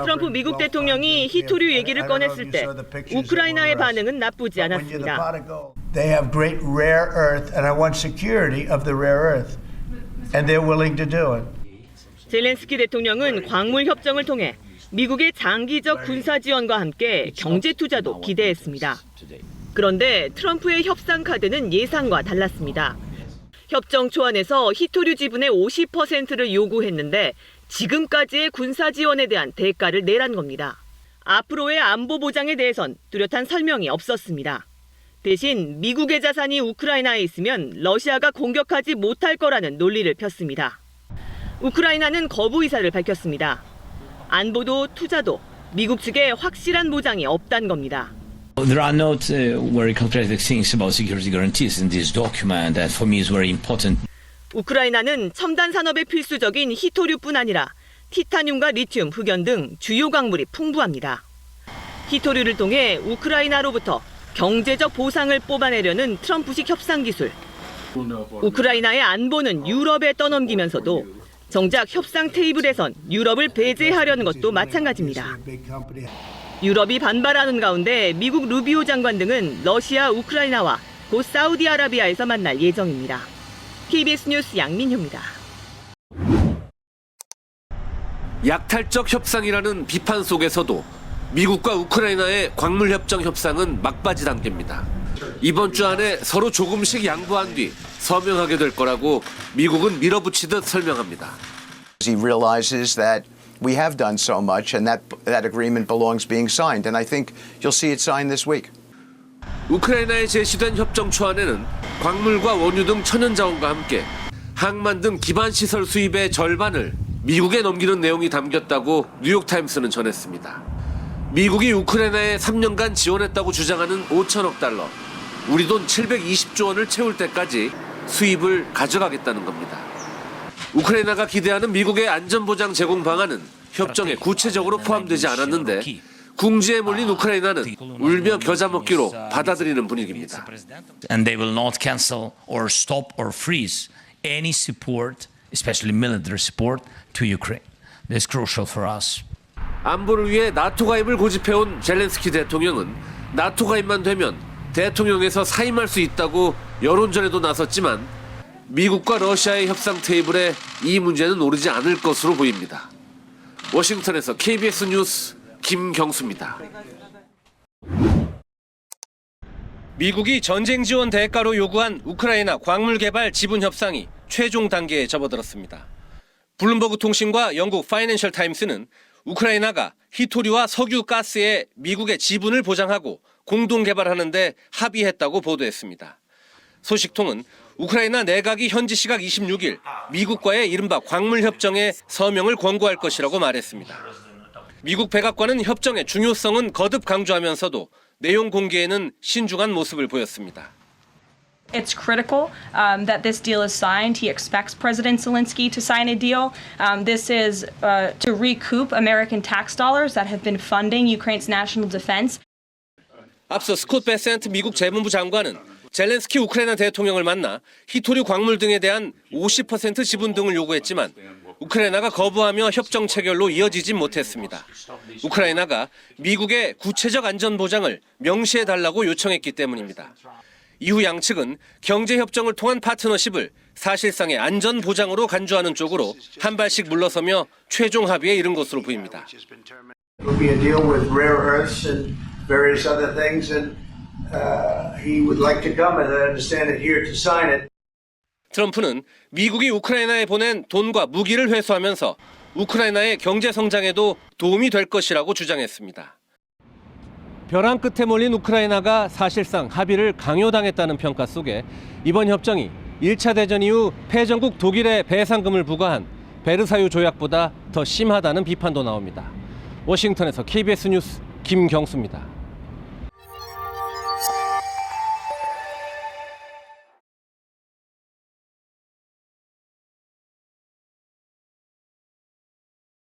트럼프 미국 대통령이 히토류 얘기를 꺼냈을 때 우크라이나의 반응은 나쁘지 않았습니다. They have great rare earth and I want security of the rare earth. And they're willing to do it. 젤렌스키 대통령은 광물 협정을 통해 미국의 장기적 군사 지원과 함께 경제 투자도 기대했습니다. 그런데 트럼프의 협상 카드는 예상과 달랐습니다. 협정 초안에서 히토류 지분의 50%를 요구했는데 지금까지의 군사 지원에 대한 대가를 내란 겁니다. 앞으로의 안보 보장에 대해선 뚜렷한 설명이 없었습니다. 대신 미국의 자산이 우크라이나에 있으면 러시아가 공격하지 못할 거라는 논리를 폈습니다. 우크라이나는 거부 의사를 밝혔습니다. 안보도 투자도 미국 측에 확실한 보장이 없다는 겁니다. There are not very concrete things about security guarantees in this document that for me is very important. 우크라이나는 첨단 산업에 필수적인 히토류뿐 아니라 티타늄과 리튬, 흑연 등 주요 광물이 풍부합니다. 히토류를 통해 우크라이나로부터 경제적 보상을 뽑아내려는 트럼프식 협상 기술. 우크라이나의 안보는 유럽에 떠넘기면서도 정작 협상 테이블에선 유럽을 배제하려는 것도 마찬가지입니다. 유럽이 반발하는 가운데 미국 루비오 장관 등은 러시아, 우크라이나와 곧 사우디아라비아에서 만날 예정입니다. KBS 뉴스 양민효입니다. 약탈적 협상이라는 비판 속에서도 미국과 우크라이나의 광물협정 협상은 막바지 단계입니다. 이번 주 안에 서로 조금씩 양보한 뒤 서명하게 될 거라고 미국은 밀어붙이듯 설명합니다. He realizes that we have done so much and that agreement belongs being signed. And I think you'll see it signed this week. 우크라이나에 제시된 협정 초안에는 광물과 원유 등 천연자원과 함께 항만 등 기반시설 수입의 절반을 미국에 넘기는 내용이 담겼다고 뉴욕타임스는 전했습니다. 미국이 우크라이나에 3년간 지원했다고 주장하는 5천억 달러, 우리 돈 720조 원을 채울 때까지 수입을 가져가겠다는 겁니다. 우크라이나가 기대하는 미국의 안전보장 제공 방안은 협정에 구체적으로 포함되지 않았는데 궁지에 몰린 우크라이나는 울며 겨자 먹기로 받아들이는 분위기입니다. And they will not cancel or stop or freeze any support, especially military support, to Ukraine. That's crucial for us. 안보를 위해 나토 가입을 고집해온 젤렌스키 대통령은 나토 가입만 되면 대통령에서 사임할 수 있다고 여론전에도 나섰지만 미국과 러시아의 협상 테이블에 이 문제는 오르지 않을 것으로 보입니다. 워싱턴에서 KBS 뉴스 김경수입니다. 미국이 전쟁 지원 대가로 요구한 우크라이나 광물 개발 지분 협상이 최종 단계에 접어들었습니다. 블룸버그 통신과 영국 파이낸셜 타임스는 우크라이나가 히토류와 석유 가스에 미국의 지분을 보장하고 공동 개발하는 데 합의했다고 보도했습니다. 소식통은 우크라이나 내각이 현지 시각 26일 미국과의 이른바 광물협정에 서명을 권고할 것이라고 말했습니다. 미국 백악관은 협정의 중요성은 거듭 강조하면서도 내용 공개에는 신중한 모습을 보였습니다. It's critical that this deal is signed. He expects President Zelensky to sign a deal. This is to recoup American tax dollars that have been funding Ukraine's national defense. 앞서 스콧 베센트 미국 재무부 장관은 젤렌스키 우크라이나 대통령을 만나 히토류 광물 등에 대한 50% 지분 등을 요구했지만 우크라이나가 거부하며 협정 체결로 이어지진 못했습니다. 우크라이나가 미국의 구체적 안전 보장을 명시해달라고 요청했기 때문입니다. 이후 양측은 경제협정을 통한 파트너십을 사실상의 안전 보장으로 간주하는 쪽으로 한 발씩 물러서며 최종 합의에 이른 것으로 보입니다. It'll be a deal with rare earths and various other things, and he would like to come, as I understand it, here to sign it. 트럼프는 미국이 우크라이나에 보낸 돈과 무기를 회수하면서 우크라이나의 경제 성장에도 도움이 될 것이라고 주장했습니다. 벼랑 끝에 몰린 우크라이나가 사실상 합의를 강요당했다는 평가 속에 이번 협정이 1차 대전 이후 패전국 독일에 배상금을 부과한 베르사유 조약보다 더 심하다는 비판도 나옵니다. 워싱턴에서 KBS 뉴스 김경수입니다.